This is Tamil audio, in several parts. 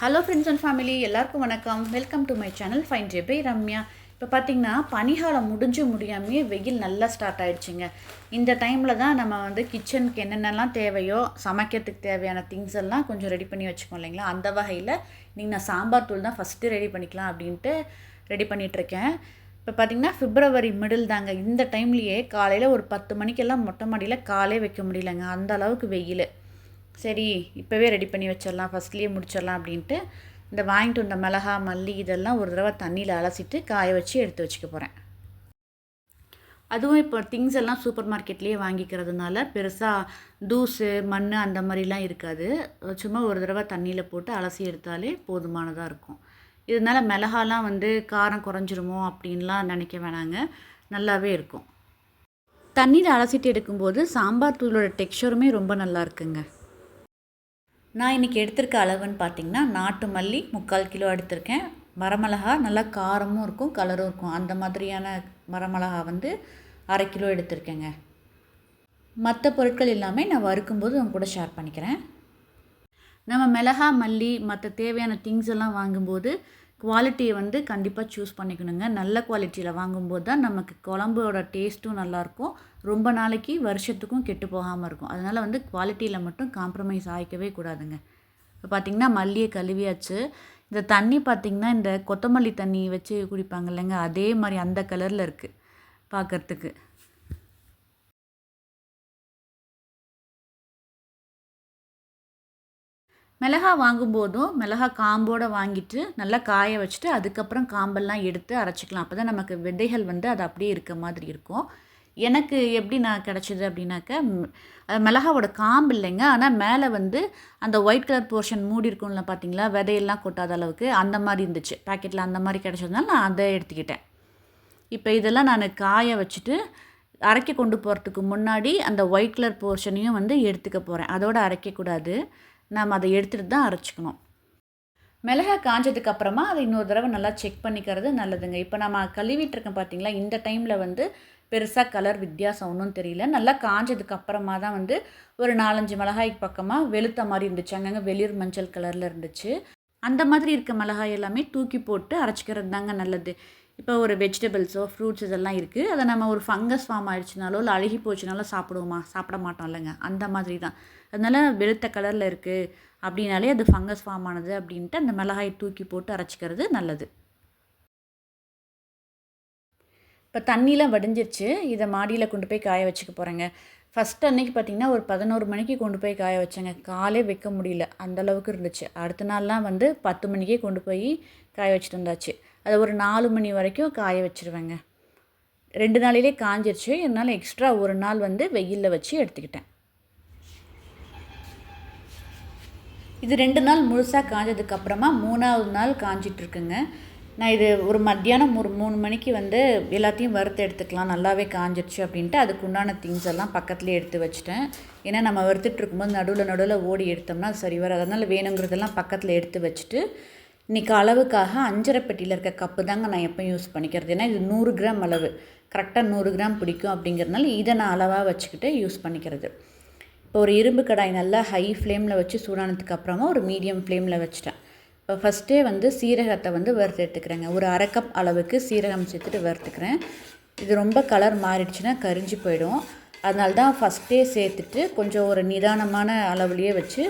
ஹலோ ஃப்ரெண்ட்ஸ் அண்ட் ஃபேமிலி எல்லாருக்கும் வணக்கம். Welcome to my channel fine J by Ramya. இப்போ பார்த்திங்கன்னா பனிகாலம் முடியாமையே வெயில் நல்லா ஸ்டார்ட் ஆகிடுச்சிங்க. இந்த டைமில் தான் நம்ம கிச்சனுக்கு என்னென்னலாம் தேவையோ சமைக்கிறதுக்கு தேவையான திங்ஸ் எல்லாம் கொஞ்சம் ரெடி பண்ணி வச்சுக்கோம் இல்லைங்களா. அந்த வகையில் இன்றைக்கி நான் சாம்பார் தூள் தான் ஃபஸ்ட்டு ரெடி பண்ணிக்கலாம் அப்படின்ட்டு ரெடி பண்ணிகிட்ருக்கேன். இப்போ பார்த்திங்கன்னா பிப்ரவரி மிடில் தாங்க. இந்த டைம்லேயே காலையில் ஒரு 10 மணிக்கெல்லாம் மொட்டை மாடியில் காலே வைக்க முடியலங்க, அந்த அளவுக்கு வெயில். சரி இப்போவே ரெடி பண்ணி வச்சிடலாம், ஃபஸ்ட்லேயே முடிச்சிடலாம் அப்படின்ட்டு இந்த வாங்கிட்டு வந்த மிளகா மல்லி இதெல்லாம் ஒரு தடவை தண்ணியில் அலசிட்டு காய வச்சு எடுத்து வச்சுக்க போகிறேன். அதுவும் இப்போ திங்ஸ் எல்லாம் சூப்பர் மார்க்கெட்லேயே வாங்கிக்கிறதுனால பெருசாக தூசு மண் அந்த மாதிரிலாம் இருக்காது. சும்மா ஒரு தடவை தண்ணியில் போட்டு அலசி எடுத்தாலே போதுமானதாக இருக்கும். இதனால் மிளகாலாம் காரம் குறைஞ்சிருமோ அப்படின்லாம் நினைக்க வேணாங்க, நல்லாவே இருக்கும். தண்ணியில் அலசிட்டு எடுக்கும்போது சாம்பார் தூளோட டெக்ஸ்சருமே ரொம்ப நல்லா இருக்குங்க. நான் இன்றைக்கி எடுத்திருக்க அளவுன்னு பார்த்திங்கன்னா நாட்டு மல்லி 3/4 கிலோ எடுத்திருக்கேன். வரமிளகா நல்லா காரமும் இருக்கும் கலரும் இருக்கும், அந்த மாதிரியான வரமிளகா 1/2 கிலோ எடுத்திருக்கேங்க. மற்ற பொருட்கள் எல்லாமே நான் வறுக்கும்போது உங்க கூட ஷேர் பண்ணிக்கிறேன். நம்ம மிளகா மல்லி மற்ற தேவையான திங்ஸ் எல்லாம் வாங்கும்போது குவாலிட்டியை கண்டிப்பாக சூஸ் பண்ணிக்கணுங்க. நல்ல குவாலிட்டியில் வாங்கும்போது தான் நமக்கு குழம்போட டேஸ்ட்டும் நல்லாயிருக்கும், ரொம்ப நாளைக்கு வருஷத்துக்கும் கெட்டு போகாமல் இருக்கும். அதனால் குவாலிட்டியில் மட்டும் காம்ப்ரமைஸ் ஆகிக்கவே கூடாதுங்க. இப்போ பார்த்திங்கன்னா மல்லியை கழுவியாச்சு. இந்த தண்ணி பார்த்திங்கன்னா இந்த கொத்தமல்லி தண்ணி வச்சு குடிப்பாங்க இல்லைங்க, அதே மாதிரி அந்த கலரில் இருக்குது பார்க்குறதுக்கு. மிளகா வாங்கும்போதும் மிளகா காம்போடு வாங்கிட்டு நல்லா காய வச்சுட்டு அதுக்கப்புறம் காம்பெல்லாம் எடுத்து அரைச்சிக்கலாம். அப்போ தான் நமக்கு விதைகள் அது அப்படியே இருக்க மாதிரி இருக்கும். எனக்கு எப்படி நான் கிடச்சிது அப்படின்னாக்கா, மிளகாவோட காம்பு இல்லைங்க, ஆனால் மேலே அந்த ஒயிட் கலர் போர்ஷன் மூடி இருக்கும்ல பார்த்தீங்களா, விதையெல்லாம் கொட்டாத அளவுக்கு அந்த மாதிரி இருந்துச்சு. பேக்கெட்டில் அந்த மாதிரி கிடச்சதுனால நான் அதை எடுத்துக்கிட்டேன். இப்போ இதெல்லாம் நான் காய வச்சுட்டு அரைக்க கொண்டு போகிறதுக்கு முன்னாடி அந்த ஒயிட் கலர் போர்ஷனையும் எடுத்துக்க போகிறேன். அதோடு அரைக்கக்கூடாது, நம்ம அதை எடுத்துகிட்டு தான் அரைச்சிக்கணும். மிளகா காஞ்சதுக்கு அப்புறமா அதை இன்னொரு தடவை நல்லா செக் பண்ணிக்கிறது நல்லதுங்க. இப்போ நம்ம கழுவிட்டுருக்கேன் பார்த்தீங்களா, இந்த டைமில் பெருசாக கலர் வித்தியாசம் ஒன்றும் தெரியல. நல்லா காஞ்சதுக்கு அப்புறமா தான் ஒரு 4-5 மிளகாய்க்கு பக்கமாக வெளுத்த மாதிரி இருந்துச்சு, அங்கங்கே வெளிர் மஞ்சள் கலரில் இருந்துச்சு. அந்த மாதிரி இருக்க மிளகாய் எல்லாமே தூக்கி போட்டு அரைச்சிக்கிறது தாங்க நல்லது. இப்போ ஒரு வெஜிடபிள்ஸோ ஃப்ரூட்ஸ் இதெல்லாம் இருக்குது, அதை நம்ம ஒரு ஃபங்கஸ் ஃபார்ம் ஆகிடுச்சினாலோ இல்லை அழுகி போச்சுனாலோ சாப்பிட மாட்டோம் இல்லைங்க, அந்த மாதிரி தான். அதனால் வெளுத்த கலரில் இருக்குது அப்படின்னாலே அது ஃபங்கஸ் ஃபார்ம் ஆனது அப்படின்ட்டு அந்த மிளகாயை தூக்கி போட்டு அரைச்சிக்கிறது நல்லது. இப்போ தண்ணியெலாம் வடிஞ்சிருச்சு, இதை மாடியில் கொண்டு போய் காய வச்சுக்க போகிறேங்க. ஃபஸ்ட்டு அன்றைக்கி பார்த்திங்கன்னா ஒரு 11 மணிக்கு கொண்டு போய் காய வச்சேங்க. காலே வைக்க முடியல, அந்தளவுக்கு இருந்துச்சு. அடுத்த நாள்லாம் 10 மணிக்கே கொண்டு போய் காய வச்சுட்டு வந்தாச்சு. அதை ஒரு 4 மணி வரைக்கும் காய வச்சுருவேங்க. 2 நாளிலே காஞ்சிருச்சு, என்னால் எக்ஸ்ட்ரா ஒரு நாள் வெயிலில் வச்சு எடுத்துக்கிட்டேன். இது 2 நாள் முழுசாக காஞ்சதுக்கப்புறமா 3ஆவது நாள் காஞ்சிட்ருக்குங்க. நான் இது ஒரு மத்தியானம் ஒரு 3 மணிக்கு எல்லாத்தையும் வறுத்து எடுத்துக்கலாம், நல்லாவே காஞ்சிடுச்சு அப்படின்ட்டு அதுக்கு உண்டான திங்ஸ் எல்லாம் பக்கத்துலேயே எடுத்து வச்சுட்டேன். ஏன்னா நம்ம வறுத்துட்டு இருக்கும்போது நடுவில் ஓடி எடுத்தோம்னா அது சரி வராது. அதனால் வேணுங்கிறதெல்லாம் பக்கத்தில் எடுத்து வச்சுட்டு இன்றைக்கி அளவுக்காக 5.5 பெட்டியில் இருக்க கப்பு தாங்க நான் எப்போ யூஸ் பண்ணிக்கிறது. ஏன்னா இது 100 கிராம் அளவு, கரெக்டாக 100 கிராம் பிடிக்கும் அப்படிங்கிறதுனால இதை நான் அளவாக வச்சுக்கிட்டு யூஸ் பண்ணிக்கிறது. இப்போ ஒரு இரும்பு கடாய் நல்லா ஹை ஃப்ளேமில் வச்சு சூடானதுக்கு அப்புறமா ஒரு மீடியம் ஃப்ளேமில் வச்சுட்டேன். இப்போ ஃபஸ்ட்டே சீரகத்தை வறுத்து எடுத்துக்கிறேங்க. ஒரு 1/2 கப் அளவுக்கு சீரகம் சேர்த்துட்டு வறுத்துக்கிறேன். இது ரொம்ப கலர் மாறிடுச்சுன்னா கரிஞ்சு போயிடும், அதனால தான் ஃபஸ்ட்டே சேர்த்துட்டு கொஞ்சம் ஒரு நிதானமான அளவுலேயே வச்சு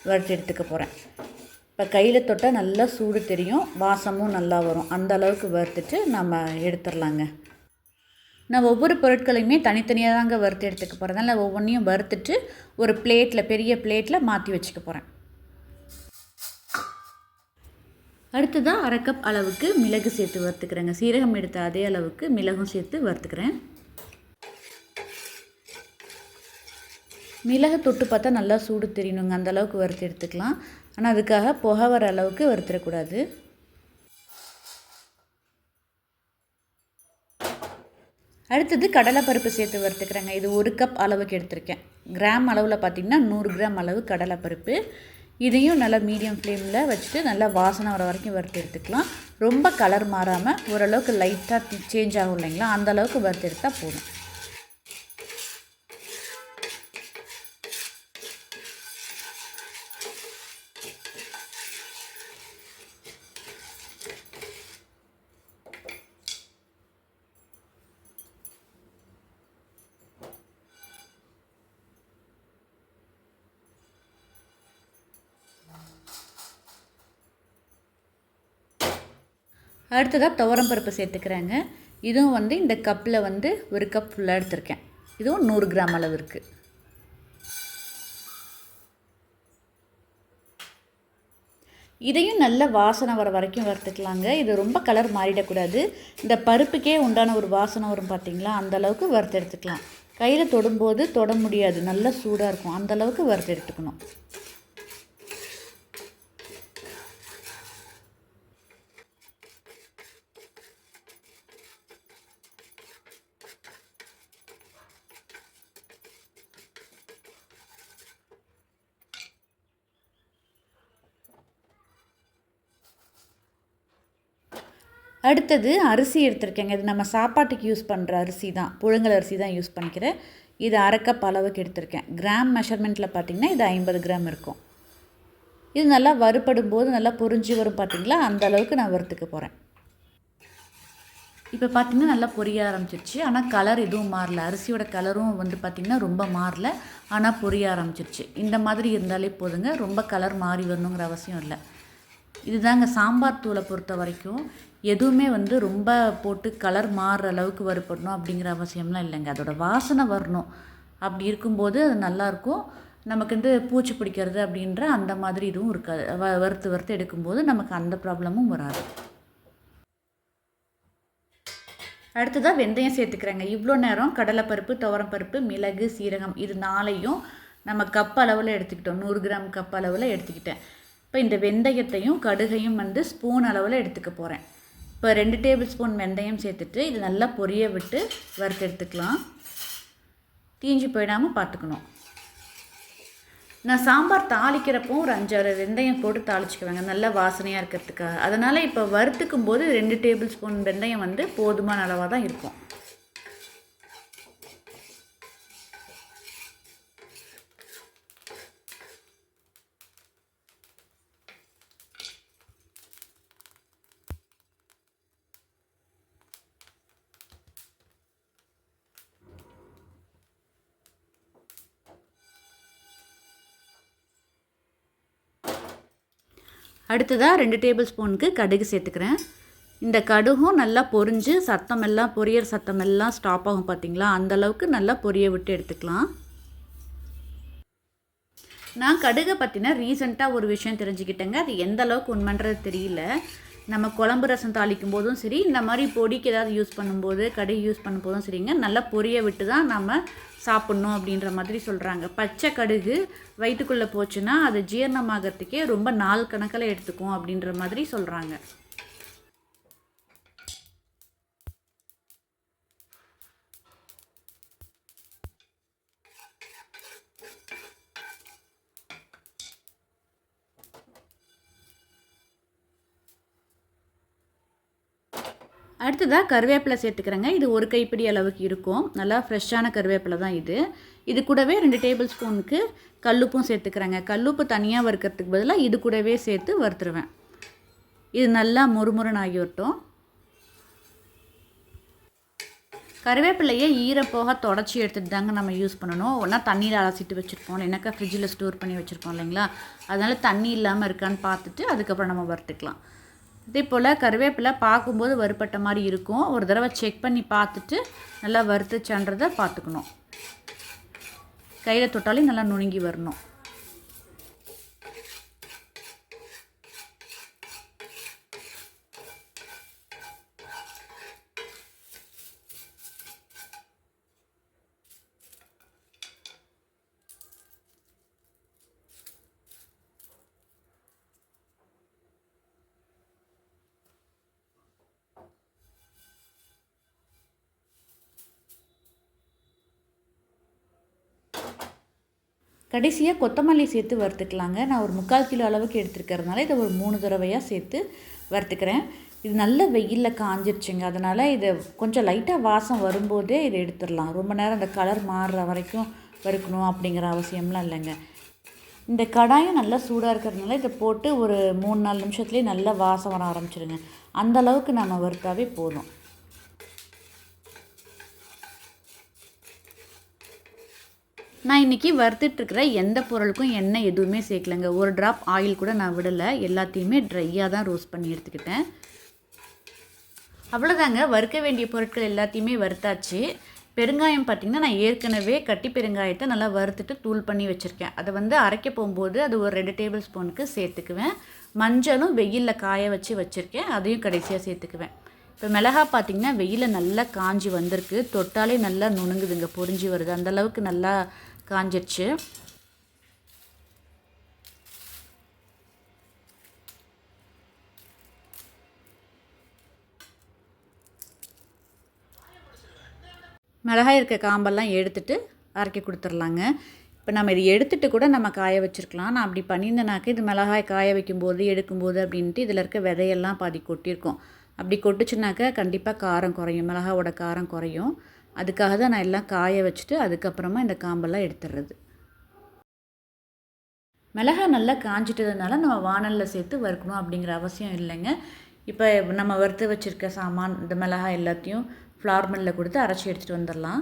வறுத்து எடுத்துக்க போகிறேன். இப்போ கையில் தொட்டால் நல்லா சூடு தெரியும், வாசமும் நல்லா வரும், அந்த அளவுக்கு வறுத்துட்டு நம்ம எடுத்துடலாங்க. நான் ஒவ்வொரு பொருட்களையுமே தனித்தனியாக தாங்க வறுத்து எடுத்துக்க போகிறேன். அதனால் ஒவ்வொன்றையும் வறுத்துட்டு ஒரு பிளேட்டில் பெரிய பிளேட்டில் மாற்றி வச்சுக்க போகிறேன். அடுத்ததாக 1/2 கப் அளவுக்கு மிளகு சேர்த்து வறுத்துக்கிறேங்க. சீரகம் எடுத்த அதே அளவுக்கு மிளகும் சேர்த்து வறுத்துக்கிறேன். மிளகு தொட்டு பார்த்தா நல்லா சூடு தெரியணுங்க, அந்த அளவுக்கு வறுத்து எடுத்துக்கலாம். ஆனால் அதுக்காக புகை வர அளவுக்கு வறுத்துடக்கூடாது. அடுத்தது கடலைப்பருப்பு சேர்த்து வறுத்துக்கிறேங்க. இது 1 கப் அளவுக்கு எடுத்திருக்கேன். கிராம் அளவில் பார்த்திங்கன்னா 100 கிராம் அளவு கடலைப்பருப்பு. இதையும் நல்லா மீடியம் ஃப்ளேமில் வச்சுட்டு நல்லா வாசனை வர வரைக்கும் வறுத்து எடுத்துக்கலாம். ரொம்ப கலர் மாறாமல் ஓரளவுக்கு லைட்டாக சேஞ்ச் ஆகும் இல்லைங்களா, அந்த அளவுக்கு வறுத்து எடுத்தால் போதும். அடுத்ததாக துவரம் பருப்பு சேர்த்துக்கிறேங்க. இதுவும் வந்து இந்த கப்பில் வந்து 1 கப் ஃபுல்லாக எடுத்திருக்கேன். இதுவும் 100 கிராம் அளவு இருக்குது. இதையும் நல்ல வாசனை வர வரைக்கும் வறுத்துக்கலாங்க. இது ரொம்ப கலர் மாறிடக்கூடாது. இந்த பருப்புக்கே உண்டான ஒரு வாசனை வரும் பார்த்திங்களா, அந்தளவுக்கு வறுத்து எடுத்துக்கலாம். கையில் தொடும்போது தொட முடியாது, நல்லா சூடாக இருக்கும், அந்தளவுக்கு வறுத்து எடுத்துக்கணும். அடுத்தது அரிசி எடுத்திருக்கேங்க. இது நம்ம சாப்பாட்டுக்கு யூஸ் பண்ணுற அரிசி தான், புழுங்கல் அரிசி தான் யூஸ் பண்ணிக்கிறேன். இது 1/2 கப் அளவுக்கு எடுத்திருக்கேன். கிராம் மெஷர்மெண்ட்டில் பார்த்திங்கன்னா இது 50 கிராம் இருக்கும். இது நல்லா வறுபடும் போது நல்லா பொரிஞ்சு வரும் பார்த்திங்களா, அந்த அளவுக்கு நான் வறுத்துக்க போகிறேன். இப்போ பார்த்திங்கன்னா நல்லா பொரிய ஆரம்பிச்சிருச்சு. ஆனால் கலர் எதுவும் மாறல. அரிசியோட கலரும் வந்து பார்த்திங்கன்னா ரொம்ப மாறல, ஆனால் பொரிய ஆரம்பிச்சிருச்சு. இந்த மாதிரி இருந்தாலே போதுங்க, ரொம்ப கலர் மாறி வரணுங்கிற அவசியம் இல்லை. இதுதாங்க சாம்பார் தூளை பொறுத்த வரைக்கும் எதுவுமே வந்து ரொம்ப போட்டு கலர் மாறுற அளவுக்கு வறுப்படணும் அப்படிங்கிற அவசியம்லாம் இல்லைங்க. அதோடய வாசனை வரணும். அப்படி இருக்கும்போது அது நல்லாயிருக்கும். நமக்கு வந்து பூச்சி பிடிக்கிறது அப்படின்ற அந்த மாதிரி இதுவும் இருக்காது. வறுத்து எடுக்கும்போது நமக்கு அந்த ப்ராப்ளமும் வராது. அடுத்ததாக வெந்தயம் சேர்த்துக்கிறேங்க. இவ்வளோ நேரம் கடலைப்பருப்பு, துவரம்பருப்பு, மிளகு, சீரகம் இது 4ஐயும் நம்ம கப் அளவில் எடுத்துக்கிட்டோம். 100 கிராம் கப் அளவில் எடுத்துக்கிட்டேன். இப்போ இந்த வெந்தயத்தையும் கடுகையும் வந்து ஸ்பூன் அளவில் எடுத்துக்க போகிறேன். இப்போ 2 டேபிள் ஸ்பூன் வெந்தயம் சேர்த்துட்டு இது நல்லா பொரிய விட்டு வறுத்து எடுத்துக்கலாம். தீஞ்சு போயிடாமல் பார்த்துக்கணும். நான் சாம்பார் தாளிக்கிறப்போ ஒரு 5-6 வெந்தயம் போட்டு தாளிச்சுக்குவேங்க, நல்லா வாசனையாக இருக்கிறதுக்காக. அதனால் இப்போ வறுத்துக்கும் போது 2 டேபிள் ஸ்பூன் வெந்தயம் வந்து போதுமான அளவாக தான் இருக்கும். அடுத்ததாக 2 டேபிள் ஸ்பூனுக்கு கடுகு சேர்த்துக்கிறேன். இந்த கடுகும் நல்லா பொரிஞ்சு சத்தமெல்லாம் பொரியற சத்தமெல்லாம் ஸ்டாப் ஆகும் பார்த்திங்களா, அந்தளவுக்கு நல்லா பொரிய விட்டு எடுத்துக்கலாம். நான் கடுகை பற்றின ரீசெண்டாக ஒரு விஷயம் தெரிஞ்சுக்கிட்டேங்க. அது எந்த அளவுக்கு உண்மைன்றது தெரியல. நம்ம குழம்பு ரசம் தாளிக்கும் போதும் சரி, இந்த மாதிரி பொடிக்கு ஏதாவது யூஸ் பண்ணும்போது, கடுகு யூஸ் பண்ணும்போதும் சரிங்க, நல்லா பொரிய விட்டு தான் நம்ம சாப்பிட்ணும் அப்படின்ற மாதிரி சொல்கிறாங்க. பச்சை கடுகு வயிற்றுக்குள்ளே போச்சுன்னா அது ஜீரணமாகறதுக்கே ரொம்ப நாள் கணக்கில் எடுத்துக்கும் அப்படின்ற மாதிரி சொல்கிறாங்க. அடுத்ததாக கருவேப்பிலை சேர்த்துக்கிறேங்க. இது 1 கைப்பிடி அளவுக்கு இருக்கும். நல்லா ஃப்ரெஷ்ஷான கருவேப்பிலை தான் இது. இது கூடவே 2 டேபிள் ஸ்பூனுக்கு கல்லுப்பும் சேர்த்துக்கிறேங்க. கல்லுப்பு தனியாக வறுக்கிறதுக்கு பதிலாக இது கூடவே சேர்த்து வறுத்துருவேன். இது நல்லா முறுமுறுன்னு ஆகி வரட்டும். கருவேப்பிலையை ஈரப்போக தொடச்சி எடுத்துகிட்டு தாங்க நம்ம யூஸ் பண்ணணும். ஒன்றா தண்ணியில் அலசிட்டு வச்சுருப்போம், இல்லைனாக்கா ஃப்ரிட்ஜில் ஸ்டோர் பண்ணி வச்சுருப்போம் இல்லைங்களா, அதனால் தண்ணி இல்லாமல் இருக்கான்னு பார்த்துட்டு அதுக்கப்புறம் நம்ம வறுத்துக்கலாம். இதே போல் கருவேப்பிலை பார்க்கும்போது வறுப்பட்ட மாதிரி இருக்கும். ஒரு தடவை செக் பண்ணி பார்த்துட்டு நல்லா வறுத்துச்சன்றதை பார்த்துக்கணும். கையில் தொட்டாலே நல்லா நுணுங்கி வரணும். கடைசியாக கொத்தமல்லி சேர்த்து வறுத்துக்கலாங்க. நான் ஒரு 3/4 கிலோ அளவுக்கு எடுத்துருக்கிறதுனால இதை ஒரு 3 தடவையாக சேர்த்து வறுத்துக்கிறேன். இது நல்ல வெயிலில் காஞ்சிருச்சுங்க, அதனால் இதை கொஞ்சம் லைட்டாக வாசம் வரும்போதே இதை எடுத்துடலாம். ரொம்ப நேரம் அந்த கலர் மாறுற வரைக்கும் வறுக்கணும் அப்படிங்கிற அவசியம்லாம் இல்லைங்க. இந்த கடாயம் நல்லா சூடாக இருக்கிறதுனால இதை போட்டு ஒரு 3-4 நிமிஷத்துலேயே நல்லா வாசம் வர ஆரம்பிச்சிடுங்க. அந்தளவுக்கு நம்ம வறுத்தாவே போதும். நான் இன்றைக்கி வறுத்துட்ருக்கிற எந்த பொருளுக்கும் எண்ணெய் எதுவுமே சேர்க்கலைங்க. ஒரு ட்ராப் ஆயில் கூட நான் விடலை. எல்லாத்தையுமே ட்ரையாக தான் ரோஸ்ட் பண்ணி எடுத்துக்கிட்டேன். அவ்வளோதாங்க, வறுக்க வேண்டிய பொருட்கள் எல்லாத்தையுமே வறுத்தாச்சு. பெருங்காயம் பார்த்திங்கன்னா, நான் ஏற்கனவே கட்டி பெருங்காயத்தை நல்லா வறுத்துட்டு தூள் பண்ணி வச்சுருக்கேன். அதை வந்து அரைக்க போகும்போது அது ஒரு 2 டேபிள் ஸ்பூனுக்கு சேர்த்துக்குவேன். மஞ்சளும் வெயிலில் காய வச்சுருக்கேன், அதையும் கடைசியாக சேர்த்துக்குவேன். இப்போ மிளகா பார்த்திங்கன்னா வெயிலில் நல்லா காஞ்சி வந்திருக்கு. தொட்டாலே நல்லா நுணுங்குதுங்க, பொரிஞ்சு வருது. அந்தளவுக்கு நல்லா காஞ்சிருச்சு. மிளகாய் இருக்க காம்பெல்லாம் எடுத்துட்டு அரைக்க கொடுத்துர்லாங்க. இப்போ நம்ம இது எடுத்துகிட்டு கூட நம்ம காய வச்சுருக்கலாம். நான் அப்படி பண்ணியிருந்தேனாக்க இது மிளகாய் காய வைக்கும்போது எடுக்கும்போது அப்படின்ட்டு இதில் இருக்க விதையெல்லாம் பாதி கொட்டியிருக்கோம். அப்படி கொட்டுச்சுனாக்கா கண்டிப்பாக காரம் குறையும், மிளகாவோட காரம் குறையும். அதுக்காக தான் நான் எல்லாம் காய வச்சுட்டு அதுக்கப்புறமா இந்த காம்பெல்லாம் எடுத்துடுறது. மிளகாய் நல்லா காஞ்சிட்டதுனால நம்ம வானலில் சேர்த்து வறுக்கணும் அப்படிங்கிற அவசியம் இல்லைங்க. இப்போ நம்ம வறுத்து வச்சுருக்க சாமான் இந்த மிளகாய் எல்லாத்தையும் ஃப்ளார் மில்லில் கொடுத்து அரைச்சி எடுத்துகிட்டு வந்துடலாம்.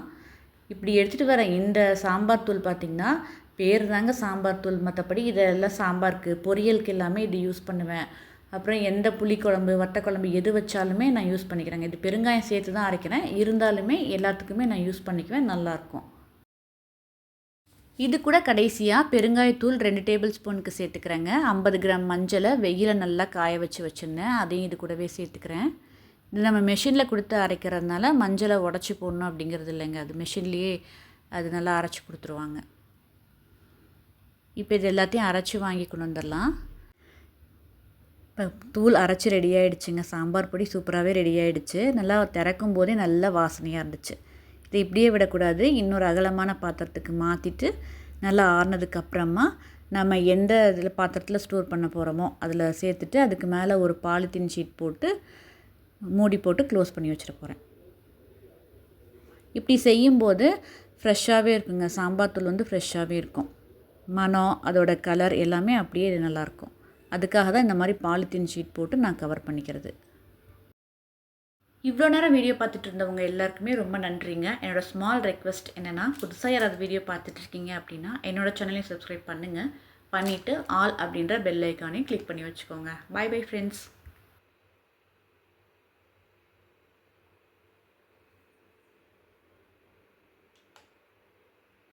இப்படி எடுத்துகிட்டு வர இந்த சாம்பார் தூள் பார்த்திங்கன்னா பேர் தாங்க சாம்பார் தூள், மற்றபடி இதெல்லாம் சாம்பாருக்கு பொரியலுக்கு எல்லாமே இது யூஸ் பண்ணுவேன். அப்புறம் எந்த புளிக்குழம்பு வத்தக்குழம்பு எது வச்சாலுமே நான் யூஸ் பண்ணிக்கிறேங்க. இது பெருங்காயம் சேர்த்து தான் அரைக்கிறேன், இருந்தாலுமே எல்லாத்துக்குமே நான் யூஸ் பண்ணிக்குவேன், நல்லாயிருக்கும். இது கூட கடைசியாக பெருங்காயத்தூள் 2 டேபிள் ஸ்பூனுக்கு சேர்த்துக்கிறேங்க. 50 கிராம் மஞ்சளை வெயில நல்லா காய வச்சுருந்தேன், அதையும் இது கூடவே சேர்த்துக்கிறேன். இது நம்ம மெஷினில் கொடுத்து அரைக்கிறதுனால மஞ்சளை உடச்சி போடணும் அப்படிங்கிறது இல்லைங்க, அது மெஷின்லேயே அது நல்லா அரைச்சி கொடுத்துருவாங்க. இப்போ இது எல்லாத்தையும் அரைச்சி வாங்கி கொண்டு வந்துடலாம். இப்போ தூள் அரைச்சி ரெடி ஆகிடுச்சுங்க. சாம்பார் பொடி சூப்பராகவே ரெடி ஆகிடுச்சு. நல்லா திறக்கும் போதே நல்லா வாசனையாக இருந்துச்சு. இதை இப்படியே விடக்கூடாது, இன்னொரு அகலமான பாத்திரத்துக்கு மாற்றிட்டு நல்லா ஆறுனதுக்கு அப்புறமா நம்ம எந்த இதில் பாத்திரத்தில் ஸ்டோர் பண்ண போகிறோமோ அதில் சேர்த்துட்டு அதுக்கு மேலே ஒரு பாலித்தீன் ஷீட் போட்டு மூடி போட்டு க்ளோஸ் பண்ணி வச்சிட போகிறேன். இப்படி செய்யும்போது ஃப்ரெஷ்ஷாகவே இருக்குங்க. சாம்பார் தூள் வந்து ஃப்ரெஷ்ஷாகவே இருக்கும். மனம், அதோட கலர் எல்லாமே அப்படியே நல்லாயிருக்கும். அதுக்காக தான் இந்த மாதிரி பாலித்தீன் ஷீட் போட்டு நான் கவர் பண்ணிக்கிறது. இவ்வளோ நேரம் வீடியோ பார்த்துட்டு இருந்தவங்க எல்லாருக்குமே ரொம்ப நன்றிங்க. என்னோடய ஸ்மால் ரெக்வெஸ்ட் என்னென்னா, புதுசாக யாராவது வீடியோ பார்த்துட்ருக்கீங்க அப்படின்னா என்னோடய சேனலையும் சப்ஸ்கிரைப் பண்ணுங்கள். பண்ணிவிட்டு ஆல் அப்படின்ற பெல் ஐக்கானையும் கிளிக் பண்ணி வச்சுக்கோங்க. Bye bye friends.